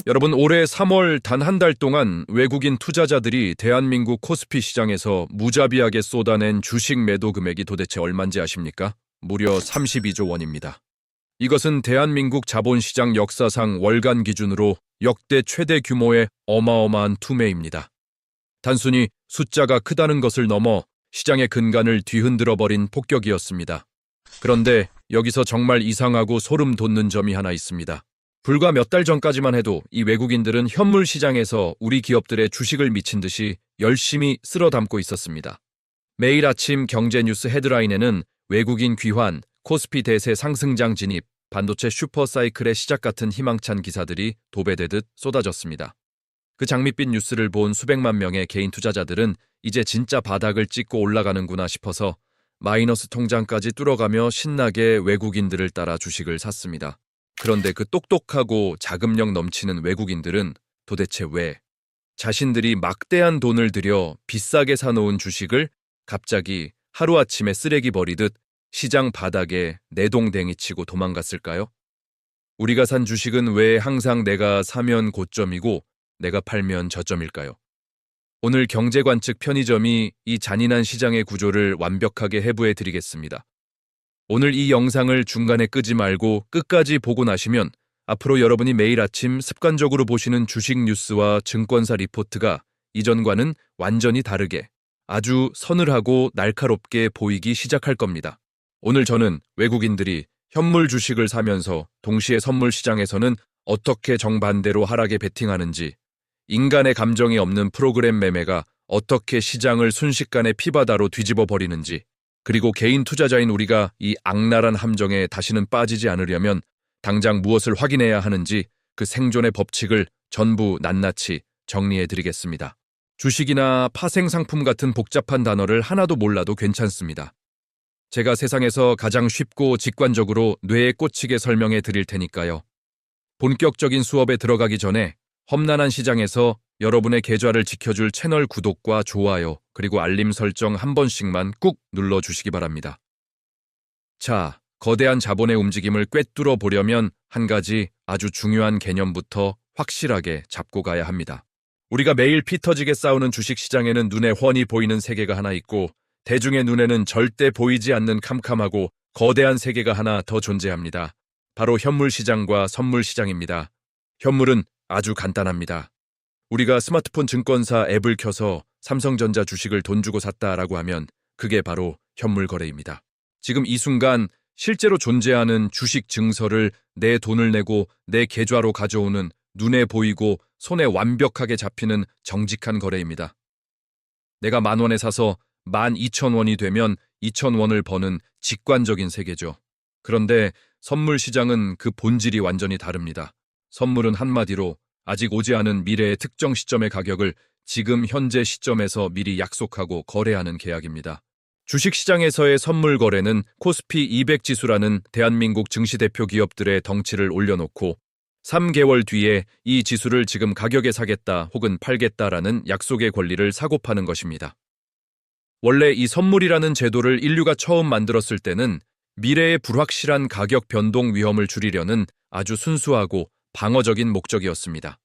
여러분, 올해 3월 단 한 달 동안 외국인 투자자들이 대한민국 코스피 시장에서 무자비하게 쏟아낸 주식 매도 금액이 도대체 얼마인지 아십니까? 무려 32조 원입니다. 이것은 대한민국 자본시장 역사상 월간 기준으로 역대 최대 규모의 어마어마한 투매입니다. 단순히 숫자가 크다는 것을 넘어 시장의 근간을 뒤흔들어버린 폭격이었습니다. 그런데 여기서 정말 이상하고 소름 돋는 점이 하나 있습니다. 불과 몇 달 전까지만 해도 이 외국인들은 현물 시장에서 우리 기업들의 주식을 미친 듯이 열심히 쓸어 담고 있었습니다. 매일 아침 경제뉴스 헤드라인에는 외국인 귀환, 코스피 대세 상승장 진입, 반도체 슈퍼사이클의 시작 같은 희망찬 기사들이 도배되듯 쏟아졌습니다. 그 장밋빛 뉴스를 본 수백만 명의 개인 투자자들은 이제 진짜 바닥을 찍고 올라가는구나 싶어서 마이너스 통장까지 뚫어가며 신나게 외국인들을 따라 주식을 샀습니다. 그런데 그 똑똑하고 자금력 넘치는 외국인들은 도대체 왜 자신들이 막대한 돈을 들여 비싸게 사놓은 주식을 갑자기 하루아침에 쓰레기 버리듯 시장 바닥에 내동댕이 치고 도망갔을까요? 우리가 산 주식은 왜 항상 내가 사면 고점이고 내가 팔면 저점일까요? 오늘 경제관측 편의점이 이 잔인한 시장의 구조를 완벽하게 해부해 드리겠습니다. 오늘 이 영상을 중간에 끄지 말고 끝까지 보고 나시면 앞으로 여러분이 매일 아침 습관적으로 보시는 주식 뉴스와 증권사 리포트가 이전과는 완전히 다르게 아주 서늘하고 날카롭게 보이기 시작할 겁니다. 오늘 저는 외국인들이 현물 주식을 사면서 동시에 선물 시장에서는 어떻게 정반대로 하락에 베팅하는지, 인간의 감정이 없는 프로그램 매매가 어떻게 시장을 순식간에 피바다로 뒤집어 버리는지, 그리고 개인 투자자인 우리가 이 악랄한 함정에 다시는 빠지지 않으려면 당장 무엇을 확인해야 하는지 그 생존의 법칙을 전부 낱낱이 정리해드리겠습니다. 주식이나 파생상품 같은 복잡한 단어를 하나도 몰라도 괜찮습니다. 제가 세상에서 가장 쉽고 직관적으로 뇌에 꽂히게 설명해 드릴 테니까요. 본격적인 수업에 들어가기 전에 험난한 시장에서 여러분의 계좌를 지켜줄 채널 구독과 좋아요, 그리고 알림 설정 한 번씩만 꾹 눌러주시기 바랍니다. 자, 거대한 자본의 움직임을 꿰뚫어 보려면 한 가지 아주 중요한 개념부터 확실하게 잡고 가야 합니다. 우리가 매일 피 터지게 싸우는 주식시장에는 눈에 훤히 보이는 세계가 하나 있고 대중의 눈에는 절대 보이지 않는 캄캄하고 거대한 세계가 하나 더 존재합니다. 바로 현물시장과 선물시장입니다. 현물은 아주 간단합니다. 우리가 스마트폰 증권사 앱을 켜서 삼성전자 주식을 돈 주고 샀다라고 하면 그게 바로 현물 거래입니다. 지금 이 순간 실제로 존재하는 주식 증서를 내 돈을 내고 내 계좌로 가져오는 눈에 보이고 손에 완벽하게 잡히는 정직한 거래입니다. 내가 10,000원에 사서 12,000원이 되면 2,000원을 버는 직관적인 세계죠. 그런데 선물 시장은 그 본질이 완전히 다릅니다. 선물은 한마디로 아직 오지 않은 미래의 특정 시점의 가격을 지금 현재 시점에서 미리 약속하고 거래하는 계약입니다. 주식시장에서의 선물 거래는 코스피 200 지수라는 대한민국 증시 대표 기업들의 덩치를 올려놓고 3개월 뒤에 이 지수를 지금 가격에 사겠다 혹은 팔겠다라는 약속의 권리를 사고 파는 것입니다. 원래 이 선물이라는 제도를 인류가 처음 만들었을 때는 미래의 불확실한 가격 변동 위험을 줄이려는 아주 순수하고 방어적인 목적이었습니다.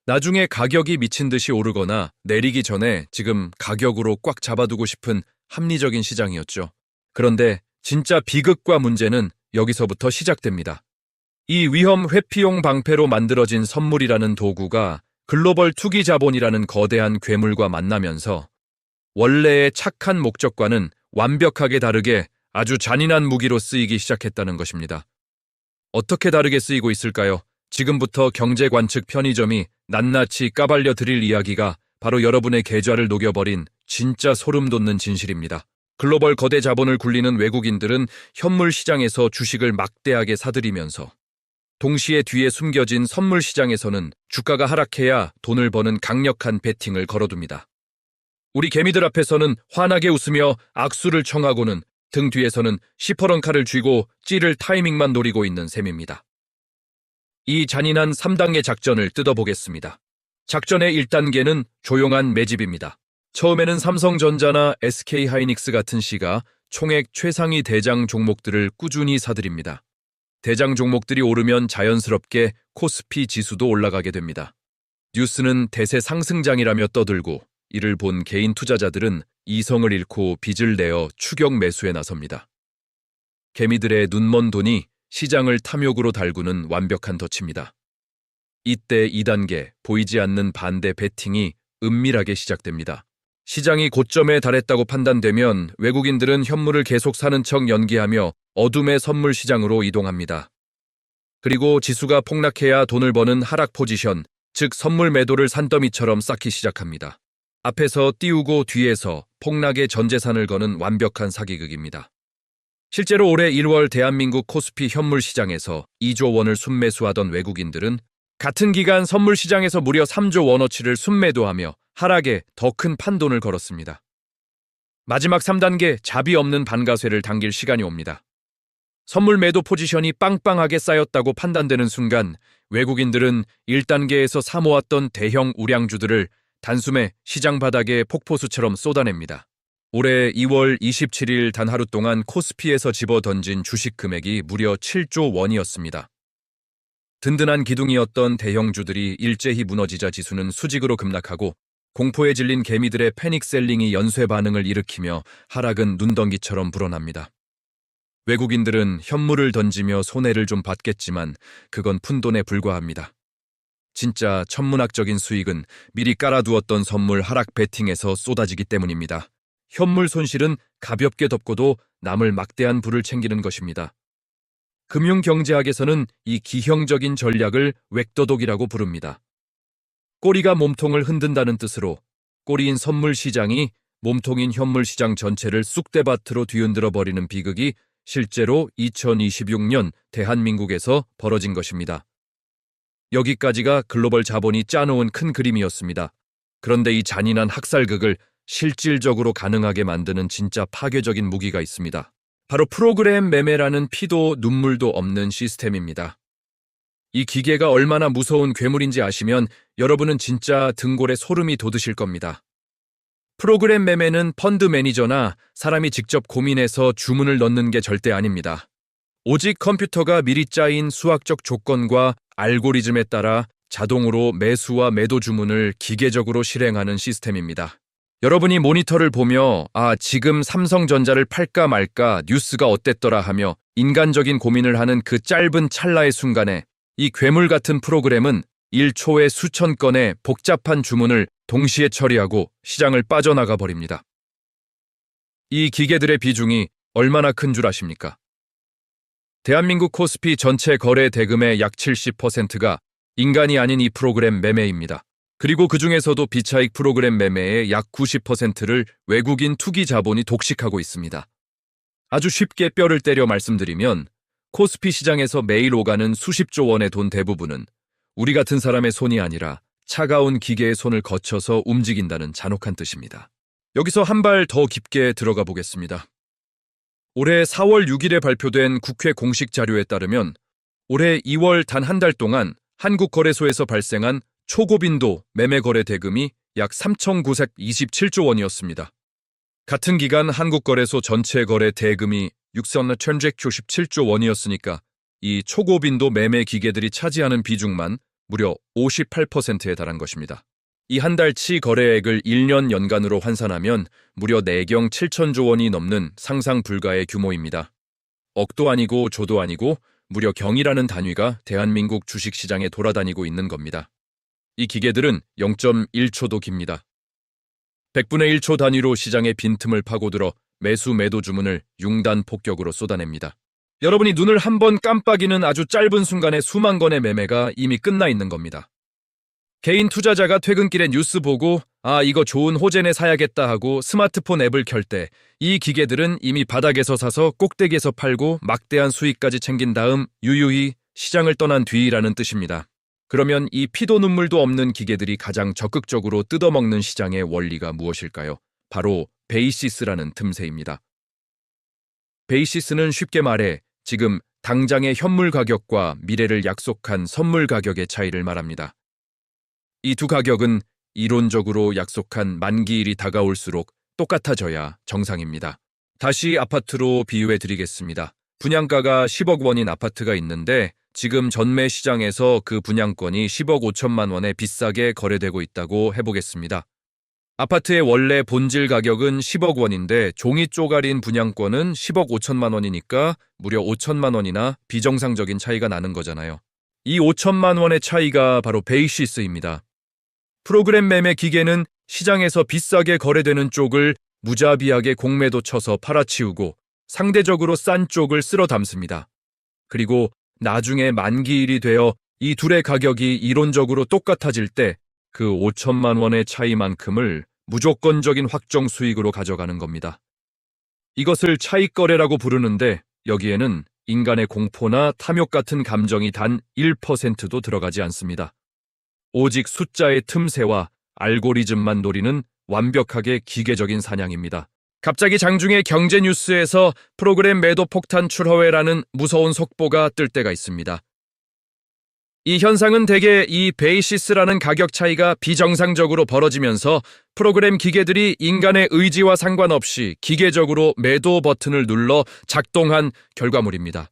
나중에 가격이 미친 듯이 오르거나 내리기 전에 지금 가격으로 꽉 잡아두고 싶은 합리적인 시장이었죠. 그런데 진짜 비극과 문제는 여기서부터 시작됩니다. 이 위험 회피용 방패로 만들어진 선물이라는 도구가 글로벌 투기 자본이라는 거대한 괴물과 만나면서 원래의 착한 목적과는 완벽하게 다르게 아주 잔인한 무기로 쓰이기 시작했다는 것입니다. 어떻게 다르게 쓰이고 있을까요? 지금부터 경제관측 편의점이 낱낱이 까발려 드릴 이야기가 바로 여러분의 계좌를 녹여버린 진짜 소름 돋는 진실입니다. 글로벌 거대 자본을 굴리는 외국인들은 현물 시장에서 주식을 막대하게 사들이면서 동시에 뒤에 숨겨진 선물 시장에서는 주가가 하락해야 돈을 버는 강력한 베팅을 걸어둡니다. 우리 개미들 앞에서는 환하게 웃으며 악수를 청하고는 등 뒤에서는 시퍼런 칼을 쥐고 찌를 타이밍만 노리고 있는 셈입니다. 이 잔인한 3단계 작전을 뜯어보겠습니다. 작전의 1단계는 조용한 매집입니다. 처음에는 삼성전자나 SK하이닉스 같은 시가 총액 최상위 대장 종목들을 꾸준히 사들입니다. 대장 종목들이 오르면 자연스럽게 코스피 지수도 올라가게 됩니다. 뉴스는 대세 상승장이라며 떠들고 이를 본 개인 투자자들은 이성을 잃고 빚을 내어 추격 매수에 나섭니다. 개미들의 눈먼 돈이 시장을 탐욕으로 달구는 완벽한 덫입니다. 이때 2단계 보이지 않는 반대 베팅이 은밀하게 시작됩니다. 시장이 고점에 달했다고 판단되면 외국인들은 현물을 계속 사는 척 연기하며 어둠의 선물 시장으로 이동합니다. 그리고 지수가 폭락해야 돈을 버는 하락 포지션, 즉 선물 매도를 산더미처럼 쌓기 시작합니다. 앞에서 띄우고 뒤에서 폭락의 전 재산을 거는 완벽한 사기극입니다. 실제로 올해 1월 대한민국 코스피 현물 시장에서 2조 원을 순매수하던 외국인들은 같은 기간 선물 시장에서 무려 3조 원어치를 순매도하며 하락에 더 큰 판돈을 걸었습니다. 마지막 3단계 자비 없는 반가쇠를 당길 시간이 옵니다. 선물 매도 포지션이 빵빵하게 쌓였다고 판단되는 순간 외국인들은 1단계에서 사모았던 대형 우량주들을 단숨에 시장 바닥에 폭포수처럼 쏟아냅니다. 올해 2월 27일 단 하루 동안 코스피에서 집어던진 주식 금액이 무려 7조 원이었습니다. 든든한 기둥이었던 대형주들이 일제히 무너지자 지수는 수직으로 급락하고 공포에 질린 개미들의 패닉셀링이 연쇄 반응을 일으키며 하락은 눈덩이처럼 불어납니다. 외국인들은 현물을 던지며 손해를 좀 봤겠지만 그건 푼돈에 불과합니다. 진짜 천문학적인 수익은 미리 깔아두었던 선물 하락 베팅에서 쏟아지기 때문입니다. 현물 손실은 가볍게 덮고도 남을 막대한 부를 챙기는 것입니다. 금융경제학에서는 이 기형적인 전략을 웩도독이라고 부릅니다. 꼬리가 몸통을 흔든다는 뜻으로 꼬리인 선물 시장이 몸통인 현물 시장 전체를 쑥대밭으로 뒤흔들어 버리는 비극이 실제로 2026년 대한민국에서 벌어진 것입니다. 여기까지가 글로벌 자본이 짜놓은 큰 그림이었습니다. 그런데 이 잔인한 학살극을 실질적으로 가능하게 만드는 진짜 파괴적인 무기가 있습니다. 바로 프로그램 매매라는 피도 눈물도 없는 시스템입니다. 이 기계가 얼마나 무서운 괴물인지 아시면 여러분은 진짜 등골에 소름이 돋으실 겁니다. 프로그램 매매는 펀드 매니저나 사람이 직접 고민해서 주문을 넣는 게 절대 아닙니다. 오직 컴퓨터가 미리 짜인 수학적 조건과 알고리즘에 따라 자동으로 매수와 매도 주문을 기계적으로 실행하는 시스템입니다. 여러분이 모니터를 보며 지금 삼성전자를 팔까 말까 뉴스가 어땠더라 하며 인간적인 고민을 하는 그 짧은 찰나의 순간에 이 괴물 같은 프로그램은 1초에 수천 건의 복잡한 주문을 동시에 처리하고 시장을 빠져나가 버립니다. 이 기계들의 비중이 얼마나 큰 줄 아십니까? 대한민국 코스피 전체 거래 대금의 약 70%가 인간이 아닌 이 프로그램 매매입니다. 그리고 그 중에서도 비차익 프로그램 매매의 약 90%를 외국인 투기 자본이 독식하고 있습니다. 아주 쉽게 뼈를 때려 말씀드리면 코스피 시장에서 매일 오가는 수십조 원의 돈 대부분은 우리 같은 사람의 손이 아니라 차가운 기계의 손을 거쳐서 움직인다는 잔혹한 뜻입니다. 여기서 한 발 더 깊게 들어가 보겠습니다. 올해 4월 6일에 발표된 국회 공식 자료에 따르면 올해 2월 단 한 달 동안 한국거래소에서 발생한 초고빈도 매매 거래 대금이 약 3,927조 원이었습니다. 같은 기간 한국거래소 전체 거래 대금이 6,197조 원이었으니까 이 초고빈도 매매 기계들이 차지하는 비중만 무려 58%에 달한 것입니다. 이 한 달치 거래액을 1년 연간으로 환산하면 무려 내경 7천조 원이 넘는 상상 불가의 규모입니다. 억도 아니고 조도 아니고 무려 경이라는 단위가 대한민국 주식시장에 돌아다니고 있는 겁니다. 이 기계들은 0.1초도 깁니다. 100분의 1초 단위로 시장의 빈틈을 파고들어 매수 매도 주문을 융단 폭격으로 쏟아냅니다. 여러분이 눈을 한번 깜빡이는 아주 짧은 순간에 수만 건의 매매가 이미 끝나 있는 겁니다. 개인 투자자가 퇴근길에 뉴스 보고 이거 좋은 호재네 사야겠다 하고 스마트폰 앱을 켤 때 이 기계들은 이미 바닥에서 사서 꼭대기에서 팔고 막대한 수익까지 챙긴 다음 유유히 시장을 떠난 뒤라는 뜻입니다. 그러면 이 피도 눈물도 없는 기계들이 가장 적극적으로 뜯어먹는 시장의 원리가 무엇일까요? 바로 베이시스라는 틈새입니다. 베이시스는 쉽게 말해 지금 당장의 현물 가격과 미래를 약속한 선물 가격의 차이를 말합니다. 이 두 가격은 이론적으로 약속한 만기일이 다가올수록 똑같아져야 정상입니다. 다시 아파트로 비유해 드리겠습니다. 분양가가 10억 원인 아파트가 있는데 지금 전매 시장에서 그 분양권이 10억 5천만 원에 비싸게 거래되고 있다고 해보겠습니다. 아파트의 원래 본질 가격은 10억 원인데 종이 쪼가린 분양권은 10억 5천만 원이니까 무려 5천만 원이나 비정상적인 차이가 나는 거잖아요. 이 5천만 원의 차이가 바로 베이시스입니다. 프로그램 매매 기계는 시장에서 비싸게 거래되는 쪽을 무자비하게 공매도 쳐서 팔아치우고 상대적으로 싼 쪽을 쓸어 담습니다. 그리고 나중에 만기일이 되어 이 둘의 가격이 이론적으로 똑같아질 때 그 5천만 원의 차이만큼을 무조건적인 확정 수익으로 가져가는 겁니다. 이것을 차익거래라고 부르는데 여기에는 인간의 공포나 탐욕 같은 감정이 단 1%도 들어가지 않습니다. 오직 숫자의 틈새와 알고리즘만 노리는 완벽하게 기계적인 사냥입니다. 갑자기 장중에 경제 뉴스에서 프로그램 매도 폭탄 출허회라는 무서운 속보가 뜰 때가 있습니다. 이 현상은 대개 이 베이시스라는 가격 차이가 비정상적으로 벌어지면서 프로그램 기계들이 인간의 의지와 상관없이 기계적으로 매도 버튼을 눌러 작동한 결과물입니다.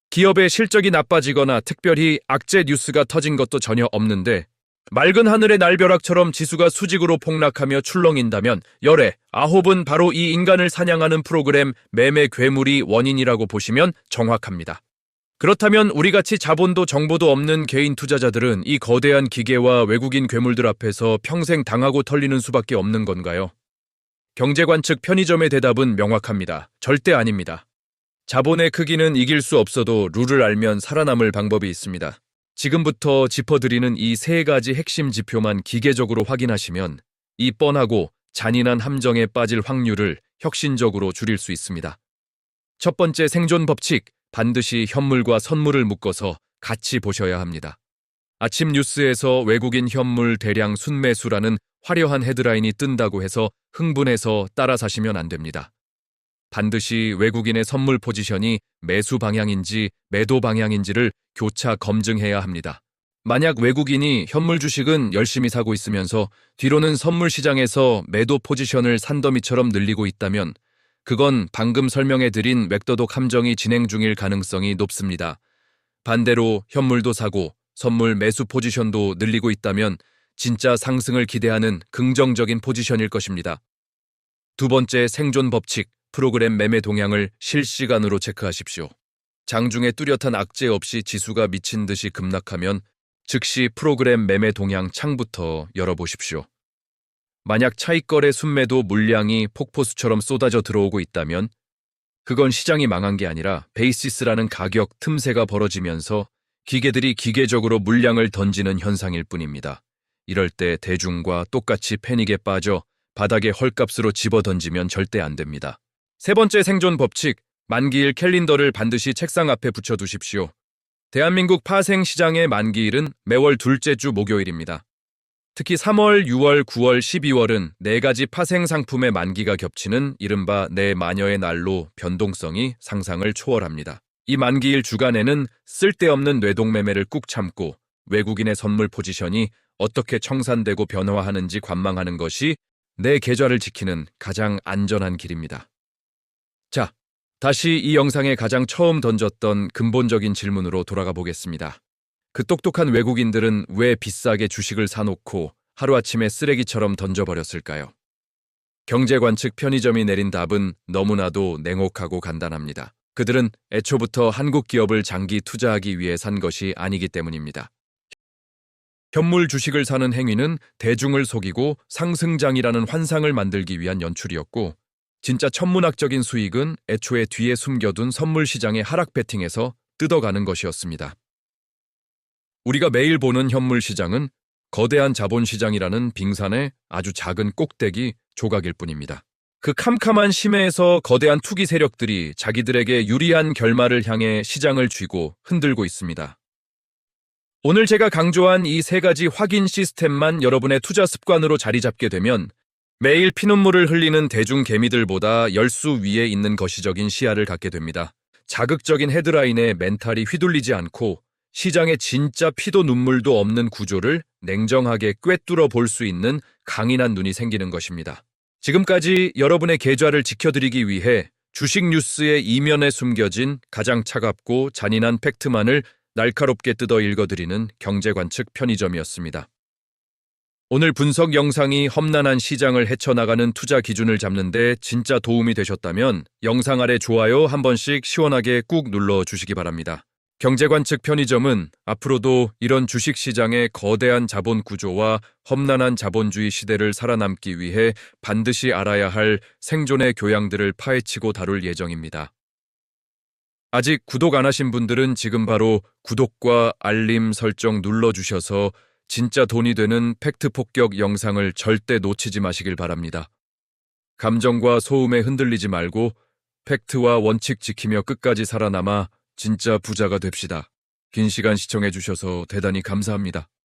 기업의 실적이 나빠지거나 특별히 악재 뉴스가 터진 것도 전혀 없는데 맑은 하늘의 날벼락처럼 지수가 수직으로 폭락하며 출렁인다면 열의 9은 바로 이 인간을 사냥하는 프로그램 매매 괴물이 원인이라고 보시면 정확합니다. 그렇다면 우리같이 자본도 정보도 없는 개인 투자자들은 이 거대한 기계와 외국인 괴물들 앞에서 평생 당하고 털리는 수밖에 없는 건가요? 경제관 측 편의점의 대답은 명확합니다. 절대 아닙니다. 자본의 크기는 이길 수 없어도 룰을 알면 살아남을 방법이 있습니다. 지금부터 짚어드리는 이 세 가지 핵심 지표만 기계적으로 확인하시면 이 뻔하고 잔인한 함정에 빠질 확률을 혁신적으로 줄일 수 있습니다. 첫 번째 생존 법칙, 반드시 현물과 선물을 묶어서 같이 보셔야 합니다. 아침 뉴스에서 외국인 현물 대량 순매수라는 화려한 헤드라인이 뜬다고 해서 흥분해서 따라 사시면 안 됩니다. 반드시 외국인의 선물 포지션이 매수 방향인지 매도 방향인지를 교차 검증해야 합니다. 만약 외국인이 현물 주식은 열심히 사고 있으면서 뒤로는 선물 시장에서 매도 포지션을 산더미처럼 늘리고 있다면 그건 방금 설명해드린 맥더독 함정이 진행 중일 가능성이 높습니다. 반대로 현물도 사고 선물 매수 포지션도 늘리고 있다면 진짜 상승을 기대하는 긍정적인 포지션일 것입니다. 두 번째 생존 법칙, 프로그램 매매 동향을 실시간으로 체크하십시오. 장중에 뚜렷한 악재 없이 지수가 미친 듯이 급락하면 즉시 프로그램 매매 동향 창부터 열어보십시오. 만약 차익거래 순매도 물량이 폭포수처럼 쏟아져 들어오고 있다면 그건 시장이 망한 게 아니라 베이시스라는 가격 틈새가 벌어지면서 기계들이 기계적으로 물량을 던지는 현상일 뿐입니다. 이럴 때 대중과 똑같이 패닉에 빠져 바닥에 헐값으로 집어던지면 절대 안 됩니다. 세 번째 생존 법칙, 만기일 캘린더를 반드시 책상 앞에 붙여두십시오. 대한민국 파생 시장의 만기일은 매월 둘째 주 목요일입니다. 특히 3월, 6월, 9월, 12월은 4가지 파생 상품의 만기가 겹치는 이른바 내 마녀의 날로 변동성이 상상을 초월합니다. 이 만기일 주간에는 쓸데없는 뇌동매매를 꾹 참고 외국인의 선물 포지션이 어떻게 청산되고 변화하는지 관망하는 것이 내 계좌를 지키는 가장 안전한 길입니다. 자, 다시 이 영상에 가장 처음 던졌던 근본적인 질문으로 돌아가 보겠습니다. 그 똑똑한 외국인들은 왜 비싸게 주식을 사놓고 하루아침에 쓰레기처럼 던져버렸을까요? 경제관 측 편의점이 내린 답은 너무나도 냉혹하고 간단합니다. 그들은 애초부터 한국 기업을 장기 투자하기 위해 산 것이 아니기 때문입니다. 현물 주식을 사는 행위는 대중을 속이고 상승장이라는 환상을 만들기 위한 연출이었고 진짜 천문학적인 수익은 애초에 뒤에 숨겨둔 선물 시장의 하락 베팅에서 뜯어가는 것이었습니다. 우리가 매일 보는 현물 시장은 거대한 자본시장이라는 빙산의 아주 작은 꼭대기 조각일 뿐입니다. 그 캄캄한 심해에서 거대한 투기 세력들이 자기들에게 유리한 결말을 향해 시장을 쥐고 흔들고 있습니다. 오늘 제가 강조한 이 세 가지 확인 시스템만 여러분의 투자 습관으로 자리 잡게 되면 매일 피눈물을 흘리는 대중 개미들보다 10수 위에 있는 거시적인 시야를 갖게 됩니다. 자극적인 헤드라인에 멘탈이 휘둘리지 않고 시장에 진짜 피도 눈물도 없는 구조를 냉정하게 꿰뚫어 볼 수 있는 강인한 눈이 생기는 것입니다. 지금까지 여러분의 계좌를 지켜드리기 위해 주식 뉴스의 이면에 숨겨진 가장 차갑고 잔인한 팩트만을 날카롭게 뜯어 읽어드리는 경제관측 편의점이었습니다. 오늘 분석 영상이 험난한 시장을 헤쳐나가는 투자 기준을 잡는 데 진짜 도움이 되셨다면 영상 아래 좋아요 한 번씩 시원하게 꾹 눌러주시기 바랍니다. 경제관측 편의점은 앞으로도 이런 주식시장의 거대한 자본 구조와 험난한 자본주의 시대를 살아남기 위해 반드시 알아야 할 생존의 교양들을 파헤치고 다룰 예정입니다. 아직 구독 안 하신 분들은 지금 바로 구독과 알림 설정 눌러주셔서 진짜 돈이 되는 팩트 폭격 영상을 절대 놓치지 마시길 바랍니다. 감정과 소음에 흔들리지 말고 팩트와 원칙 지키며 끝까지 살아남아 진짜 부자가 됩시다. 긴 시간 시청해주셔서 대단히 감사합니다.